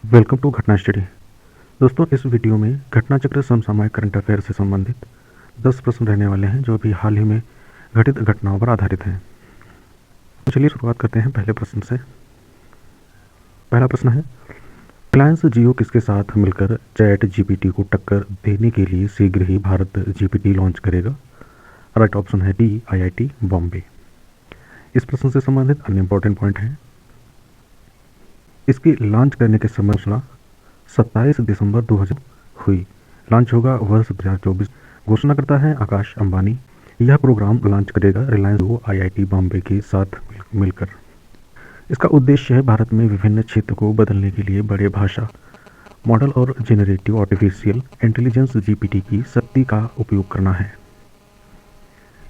Welcome to घटना study. दोस्तों, इस वीडियो में घटना चक्र समसामयिक करंट अफेयर से संबंधित 10 प्रश्न रहने वाले हैं जो अभी हाल ही में घटित घटनाओं पर आधारित हैं। तो चलिए शुरुआत करते हैं पहले प्रश्न से। पहला प्रश्न है, रिलायंस जियो किसके साथ मिलकर चैट जीपीटी को टक्कर देने के लिए शीघ्र ही भारत जीपीटी लॉन्च करेगा? राइट ऑप्शन है डी, आईआईटी बॉम्बे। इस प्रश्न से संबंधित अन्य इंपॉर्टेंट पॉइंट हैं। इसकी लॉन्च करने के समय सूचना 27 दिसंबर 2000 हुई। लॉन्च होगा वर्ष 2024। घोषणा करता है आकाश अंबानी। यह प्रोग्राम लॉन्च करेगा रिलायंस को आईआईटी बॉम्बे के साथ मिलकर। इसका उद्देश्य है भारत में विभिन्न क्षेत्र को बदलने के लिए बड़े भाषा मॉडल और जेनरेटिव आर्टिफिशियल इंटेलिजेंस जीपीटी की शक्ति का उपयोग करना है।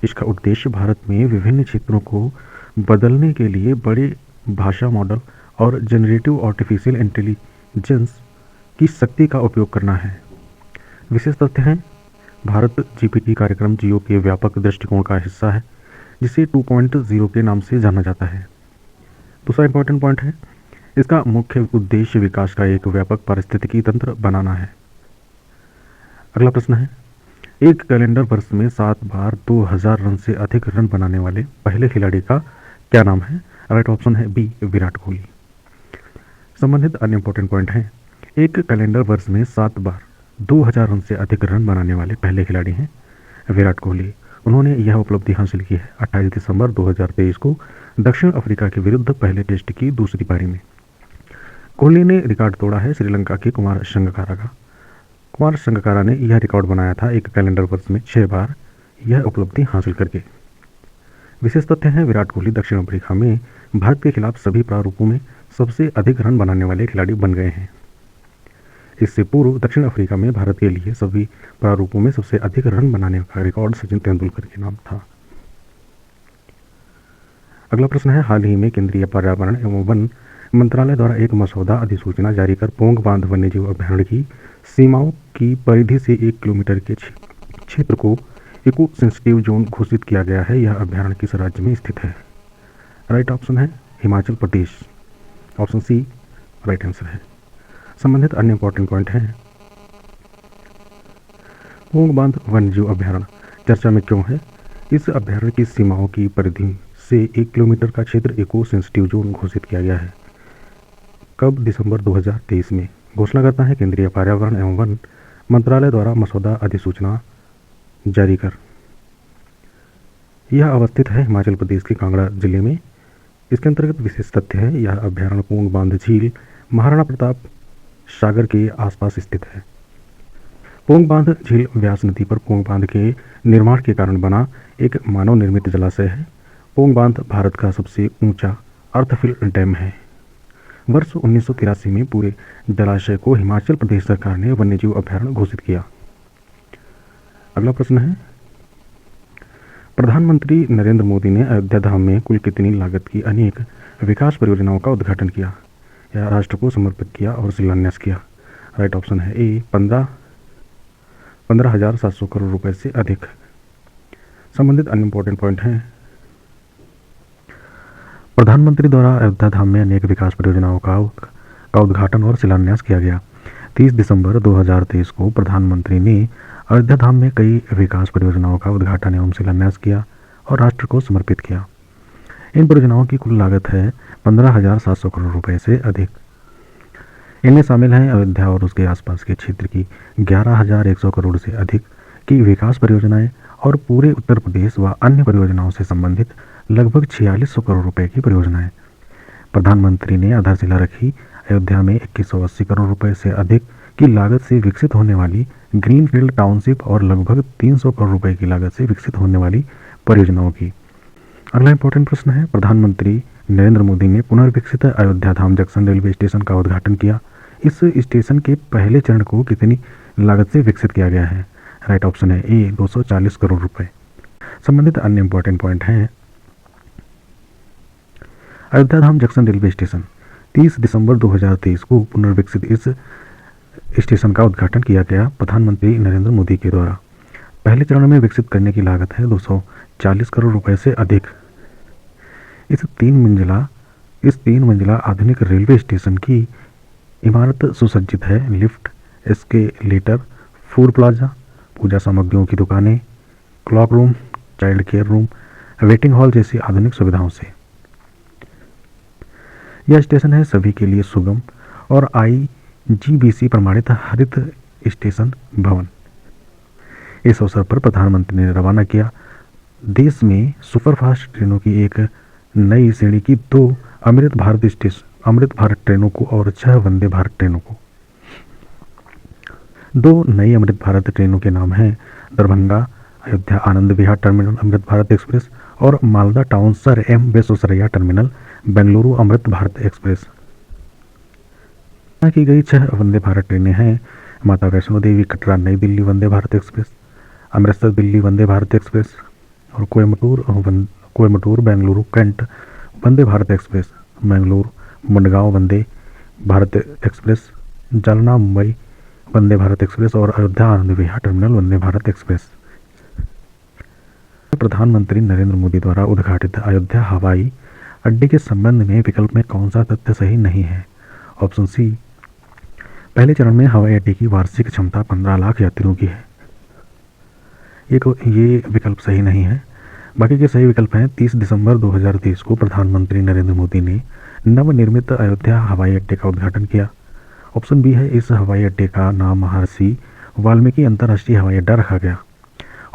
इसका उद्देश्य भारत में विभिन्न क्षेत्रों को बदलने के लिए बड़े भाषा मॉडल और जेनरेटिव आर्टिफिशियल इंटेलिजेंस की शक्ति का उपयोग करना है। विशेष तथ्य हैं, भारत जीपीटी कार्यक्रम जियो के व्यापक दृष्टिकोण का हिस्सा है जिसे 2.0 के नाम से जाना जाता है। दूसरा इंपॉर्टेंट पॉइंट है, इसका मुख्य उद्देश्य विकास का एक व्यापक पारिस्थितिकी तंत्र बनाना है। अगला प्रश्न है, एक कैलेंडर वर्ष में 7 बार 2000 रन से अधिक रन बनाने वाले पहले खिलाड़ी का क्या नाम है? राइट ऑप्शन है बी, विराट कोहली। संबंधित अन्य इंपॉर्टेंट पॉइंट हैं। एक कैलेंडर वर्ष में 7 बार 2000 रन से अधिक रन बनाने वाले पहले खिलाड़ी हैं विराट कोहली। उन्होंने यह उपलब्धि हासिल की है 28 दिसंबर 2023 को दक्षिण अफ्रीका के विरुद्ध पहले टेस्ट की दूसरी पारी में। कोहली ने रिकॉर्ड तोड़ा है श्रीलंका के कुमार संगकारा का। कुमार संगकारा ने यह रिकॉर्ड बनाया था एक कैलेंडर वर्ष में 6 बार यह उपलब्धि हासिल करके। विशेष तथ्य है, विराट कोहली दक्षिण अफ्रीका में भारत के खिलाफ सभी प्रारूपों में सबसे अधिक रन बनाने वाले खिलाड़ी बन गए हैं। इससे पूर्व दक्षिण अफ्रीका में भारत के लिए सभी प्रारूपों में सबसे अधिक रन बनाने का रिकॉर्ड सचिन तेंदुलकर के नाम था। अगला प्रश्न है, हाल ही में केंद्रीय पर्यावरण एवं वन मंत्रालय द्वारा एक मसौदा अधिसूचना जारी कर पोंग बांध वन्यजीव अभ्यारण्य की सीमाओं की परिधि से 1 किलोमीटर के क्षेत्र को इको सेंसिटिव जोन घोषित किया गया है। यह अभ्यारण्य किस राज्य में स्थित है? राइट ऑप्शन है Himachal Pradesh. Option C right answer है। संबंधित अन्य इंपॉर्टेंट पॉइंट हैं। पोंग बांध वन्यजीव अभ्यारण्य चर्चा में क्यों है? इस अभ्यारण्य की सीमाओं की परिधि से 1 किलोमीटर का क्षेत्र इको सेंसिटिव जोन घोषित किया गया है। कब? दिसंबर 2023 में। घोषणा करता है केंद्रीय पर्यावरण एवं वन मंत्रालय द्वारा मसौदा अधिसूचना जारी कर। यह अवस्थित है हिमाचल प्रदेश के कांगड़ा जिले में। इसके अंतर्गत विशेष तथ्य है, यह अभ्यारण्य पोंग बांध झील महाराणा प्रताप सागर के आसपास स्थित है। पोंग बांध झील व्यास नदी पर पोंग बांध के निर्माण के कारण बना एक मानव निर्मित जलाशय है। पोंग बांध भारत का सबसे ऊंचा अर्थफिल डैम है। वर्ष 1983 में पूरे जलाशय को हिमाचल प्रदेश सरकार ने वन्यजीव अभ्यारण्य घोषित किया। अगला प्रश्न है, प्रधानमंत्री नरेंद्र मोदी ने अयोध्या धाम में कुल कितनी लागत की अनेक विकास परियोजनाओं का उद्घाटन किया या राष्ट्र को समर्पित किया और शिलान्यास किया? राइट ऑप्शन है ए, 15,700 करोड़ रुपए से अधिक। संबंधित अन्य इंपॉर्टेंट पॉइंट हैं। प्रधानमंत्री द्वारा अयोध्या धाम में अनेक विकास परियोजनाओं का उद्घाटन और शिलान्यास किया गया। 30 दिसंबर 2023 को प्रधानमंत्री ने अयोध्या धाम में कई विकास परियोजनाओं का उद्घाटन एवं शिलान्यास किया और राष्ट्र को समर्पित किया। इन परियोजनाओं की कुल लागत है 15,700 करोड़ रुपए से अधिक। इनमें शामिल हैं अयोध्या और उसके आसपास के क्षेत्र की 11,100 करोड़ से अधिक की विकास परियोजनाएं और पूरे उत्तर प्रदेश व अन्य परियोजनाओं से संबंधित लगभग 4600 करोड़ रुपए की परियोजनाएं। प्रधानमंत्री ने आधारशिला रखी अयोध्या में 2180 करोड़ रुपए से अधिक की लागत से विकसित होने वाली ग्रीनफील्ड टाउनशिप और लगभग 300 करोड़ रुपए की लागत से विकसित होने वाली परियोजनाओं की। अगला इंपॉर्टेंट प्रश्न है, प्रधानमंत्री नरेंद्र मोदी ने पुनर्विकसित अयोध्या धाम जंक्शन रेलवे स्टेशन का उद्घाटन किया। इस स्टेशन के पहले चरण को कितनी लागत से विकसित किया गया है? राइट ऑप्शन है ए, 240 करोड़ रुपए। संबंधित अन्य इंपॉर्टेंट पॉइंट हैं। अयोध्या धाम जंक्शन रेलवे स्टेशन 30 दिसंबर 2023 को पुनर्विकसित इस स्टेशन का उद्घाटन किया गया प्रधानमंत्री नरेंद्र मोदी के द्वारा। पहले चरण में विकसित करने की लागत है 240 करोड़ रुपए से अधिक। इस तीन मंजिला आधुनिक रेलवे स्टेशन की इमारत सुसज्जित है, लिफ्ट, एस्केलेटर, फूड प्लाजा, पूजा सामग्रियों की दुकानें, clock room, child care room, waiting hall जैसी आधुनिक सुविधाओं से। यह स्टेशन है सभी के लिए सुगम और IGBC प्रमाणित हरित स्टेशन भवन। इस अवसर पर प्रधानमंत्री ने रवाना किया देश में सुपरफास्ट ट्रेनों की एक नई श्रेणी की 2 अमृत भारत ट्रेनों को और 6 वंदे भारत ट्रेनों को। 2 नई अमृत भारत ट्रेनों के नाम हैं दरभंगा अयोध्या आनंद विहार टर्मिनल अमृत भारत एक्सप्रेस और Malda town sir M Visvesvaraya terminal Bengaluru Amrit Bharat express. की गई 6 वंदे भारत ट्रेनें हैं माता वैष्णो देवी कटरा नई दिल्ली वंदे भारत एक्सप्रेस, अमृतसर दिल्ली वंदे भारत एक्सप्रेस और Coimbatore Bengaluru cantt Vande Bharat express, Bengaluru Madgaon Vande Bharat express, Jalna Mumbai Vande Bharat express और अयोध्या आनंद विहार टर्मिनल वंदे भारत एक्सप्रेस। प्रधानमंत्री नरेंद्र मोदी द्वारा उद्घाटित अयोध्या हवाई अड्डे के संबंध में विकल्प में कौन सा तथ्य सही नहीं है? ऑप्शन सी, पहले चरण में हवाई अड्डे की वार्षिक क्षमता 15 लाख यात्रियों की है। ये विकल्प सही नहीं है। बाकी के सही विकल्प हैं। 30 दिसंबर 2023 को प्रधानमंत्री नरेंद्र मोदी ने नवनिर्मित अयोध्या हवाई अड्डे का उद्घाटन किया। ऑप्शन बी है, इस हवाई अड्डे का नाम महर्षि वाल्मीकि अंतर्राष्ट्रीय हवाई अड्डा रखा गया।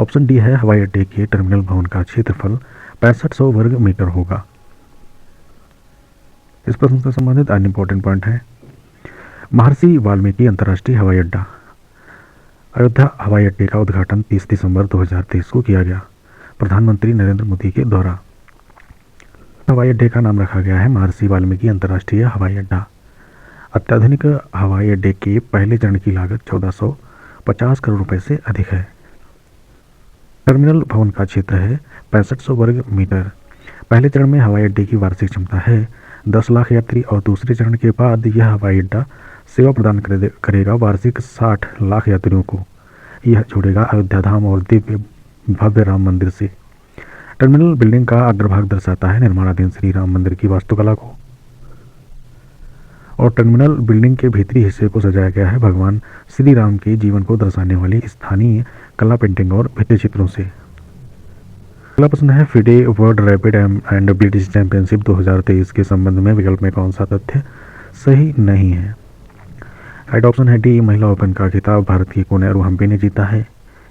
ऑप्शन डी है, हवाई अड्डे के टर्मिनल भवन का क्षेत्रफल 6500 वर्ग मीटर होगा। इस प्रश्न से संबंधित अन्य इंपॉर्टेंट पॉइंट है। महर्षि वाल्मीकि अंतर्राष्ट्रीय हवाई अड्डा। अयोध्या हवाई अड्डे का उद्घाटन 30 दिसंबर 2023 को किया गया प्रधानमंत्री नरेंद्र मोदी के द्वारा। हवाई अड्डे का नाम रखा गया है महर्षि वाल्मीकि अंतर्राष्ट्रीय हवाई अड्डा। अत्याधुनिक हवाई अड्डे के पहले चरण की लागत 1450 करोड़ रुपए से अधिक है। टर्मिनल भवन का क्षेत्र है 6500 वर्ग मीटर। पहले चरण में हवाई अड्डे की वार्षिक क्षमता है 10 लाख यात्री और दूसरे चरण के बाद यह हवाई अड्डा सेवा प्रदान करेगा वार्षिक 60 लाख यात्रियों को। यह जोड़ेगा अयोध्या धाम और दिव्य भव्य राम मंदिर से। टर्मिनल बिल्डिंग का अग्रभाग दर्शाता है निर्माणाधीन श्री राम मंदिर की वास्तुकला को और टर्मिनल बिल्डिंग के भीतरी हिस्से को सजाया गया है भगवान श्री राम के जीवन को दर्शाने वाली स्थानीय कला पेंटिंग और भित्ति चित्रों से। अगला प्रश्न है, FIDE world rapid and blitz championship 2023 के संबंध में विकल्प में कौन सा तथ्य सही नहीं है? राइट ऑप्शन है डी, महिला ओपन का खिताब भारत की कोनेरू हम्पी ने जीता है।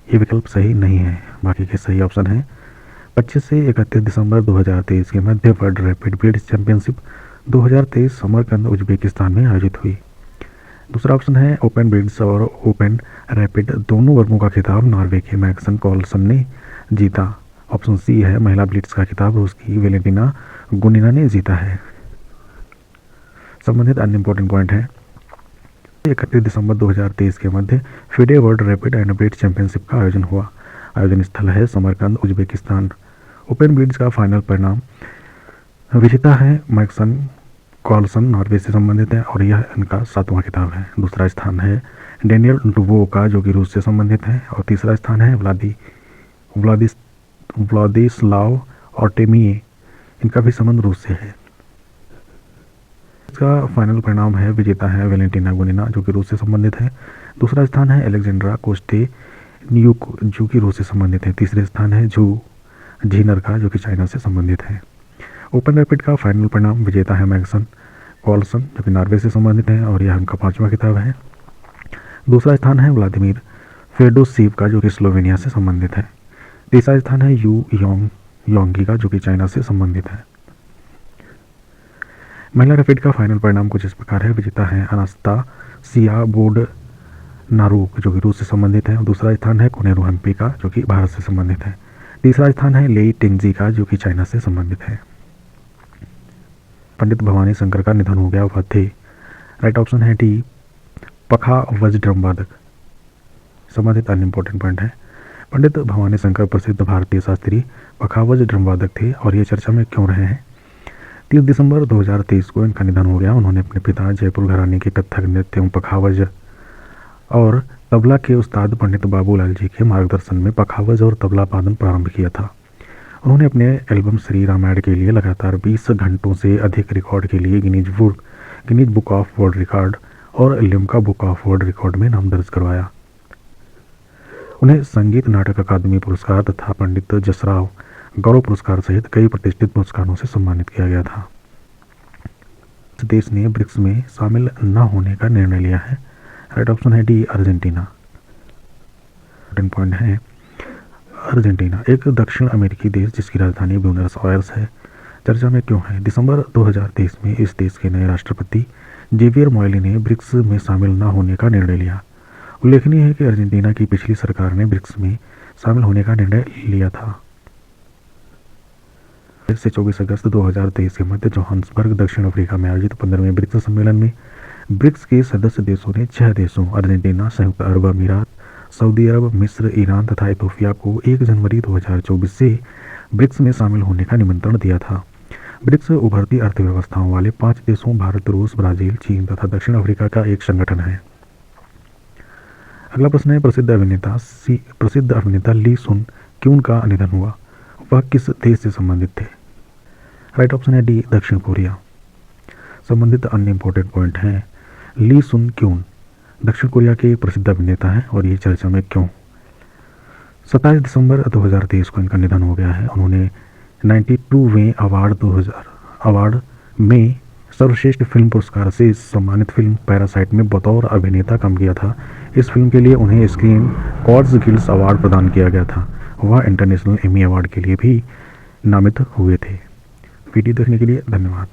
ये विकल्प सही नहीं है। बाकी के सही ऑप्शन है 25 से 31 दिसंबर 2023 के मध्य world rapid blitz championship 2023 Samarkand Uzbekistan में आयोजित हुई। दूसरा ऑप्शन है ओपन ब्लिट्ज और ओपन रैपिड दोनों वर्गों का खिताब नॉर्वे के मैग्सन कार्लसन ने जीता। ऑप्शन सी है, महिला ब्लिट्ज का खिताब रूस की वेलेंटिना गुनिना ने जीता है। संबंधित अन्य इंपॉर्टेंट पॉइंट है। 31 दिसंबर 2023 के मध्य FIDE world rapid and blitz championship का आयोजन हुआ। आयोजन स्थल है समरकंद उज्बेकिस्तान। ओपन ब्लिट्ज का फाइनल परिणाम विजेता है मैग्सन कार्लसन नॉर्वे से संबंधित है और यह इनका 7वां खिताब है। दूसरा स्थान है डेनियल डुवो का जो कि रूस से संबंधित है और तीसरा स्थान है व्लादिस्लाव आर्टेमिये, इनका भी संबंध रूस से है। इसका फाइनल परिणाम है विजेता है वेलेंटिना गुनिना जो कि रूस से संबंधित है। दूसरा स्थान है अलेक्जेंड्रा कोस्टेन्युक जो कि रूस से संबंधित है। तीसरे स्थान है झीनर का जो कि चाइना से संबंधित है। ओपन रैपिड का फाइनल परिणाम विजेता है मैग्सन कार्लसन जो कि नॉर्वे से संबंधित है और यह उनका 5वां खिताब है। दूसरा स्थान है व्लादिमीर फेडोसीव का जो कि स्लोवेनिया से संबंधित है। तीसरा स्थान है यू योंगी का जो कि चाइना से संबंधित है। महिला रैपिड का फाइनल परिणाम कुछ इस प्रकार है। विजेता है अनास्तासिया बोडनारूक जो कि रूस से संबंधित है। दूसरा स्थान है कोनेरू हम्पी का जो कि भारत से संबंधित है। तीसरा स्थान है लेई टिंगजी का जो कि चाइना से संबंधित है। पंडित भवानी शंकर का निधन हो गया, वह थे। राइट ऑप्शन है डी, पखावज ड्रम वादक। संबंधित अन्य इंपॉर्टेंट पॉइंट है। पंडित भवानी शंकर प्रसिद्ध भारतीय शास्त्रीय पखावज ड्रम वादक थे और ये चर्चा में क्यों रहे हैं? 30 दिसंबर 2023 को इनका निधन हो गया। उन्होंने अपने पिता जयपुर घराने के कथक नृत्य एवं पखावज और तबला के उस्ताद पंडित बाबूलाल जी के मार्गदर्शन में पखावज और तबला वादन प्रारंभ किया था। उन्होंने अपने एल्बम श्री रामायण के लिए लगातार 20 घंटों से अधिक रिकॉर्ड के लिए Guinness book of world record और Limca book of world record में नाम दर्ज करवाया। उन्हें संगीत नाटक अकादमी पुरस्कार तथा पंडित जसराव गौरव पुरस्कार सहित कई प्रतिष्ठित पुरस्कारों से सम्मानित किया गया था। इस देश ने ब्रिक्स में शामिल न होने का निर्णय लिया है। राइट ऑप्शन है डी, अर्जेंटीना। पॉइंट है अर्जेंटीना एक दक्षिण अमेरिकी देश जिसकी राजधानी ब्यूनस आयर्स है, चर्चा में क्यों है? दिसंबर 2023 में इस देश के नए राष्ट्रपति जेवियर मोइली ने ब्रिक्स में शामिल न होने का निर्णय लिया। उल्लेखनीय है कि अर्जेंटीना की पिछली सरकार ने ब्रिक्स में शामिल होने का निर्णय लिया था। से 24 अगस्त 2023 के मध्य जोहान्सबर्ग दक्षिण अफ्रीका में आयोजित 15वें ब्रिक्स सम्मेलन में ब्रिक्स के सदस्य देशों ने 6 देशों अर्जेंटीना, संयुक्त अरब अमीरात, सऊदी अरब, मिस्र, ईरान तथा इथोपिया को 1 जनवरी 2024 से ब्रिक्स में शामिल होने का निमंत्रण दिया था। ब्रिक्स उभरती अर्थव्यवस्थाओं वाले 5 देशों भारत, रूस, ब्राजील, चीन तथा दक्षिण अफ्रीका का एक संगठन है। अगला प्रश्न है प्रसिद्ध अभिनेता ली सुन क्यून का निधन हुआ, वह किस देश से संबंधित थे? राइट ऑप्शन है डी, दक्षिण कोरिया। संबंधित अन्य इंपॉर्टेंट पॉइंट हैं। ली सुन क्यून दक्षिण कोरिया के प्रसिद्ध अभिनेता हैं और ये चर्चा में क्यों? 27 दिसंबर 2023 को इनका निधन हो गया है। उन्होंने 92वें अवार्ड में सर्वश्रेष्ठ फिल्म पुरस्कार से सम्मानित फिल्म पैरासाइट में बतौर अभिनेता काम किया था। इस फिल्म के लिए उन्हें स्क्रीन कॉर्ड्स गिल्ड्स अवार्ड प्रदान किया गया था। वह इंटरनेशनल एमी अवार्ड के लिए भी नामित हुए थे। वीडियो देखने के लिए धन्यवाद।